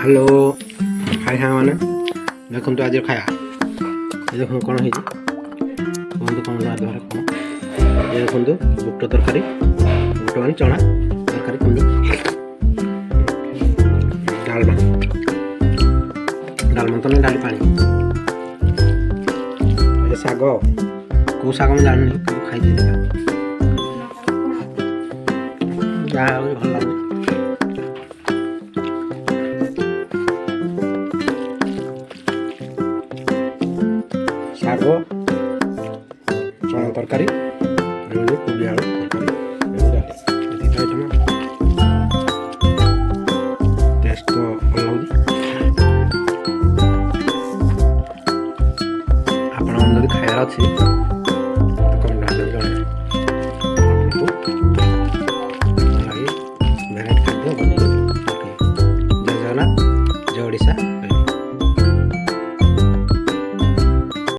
hello hi हाँ मैंने देखो आज खाया देखो कौन है कहतु कौन घर कौन ये देखो बुट तरकारी बुट मान चना तरकारी कहतु डालमा डालमा तो नहीं डाली पानी शाग कौ शाग मैं जानी खाई जहाँ भल लगे शाग चना तरकारी कोबी आलू तरकारी टेस्ट तो भल लगे आप खायार अच्छे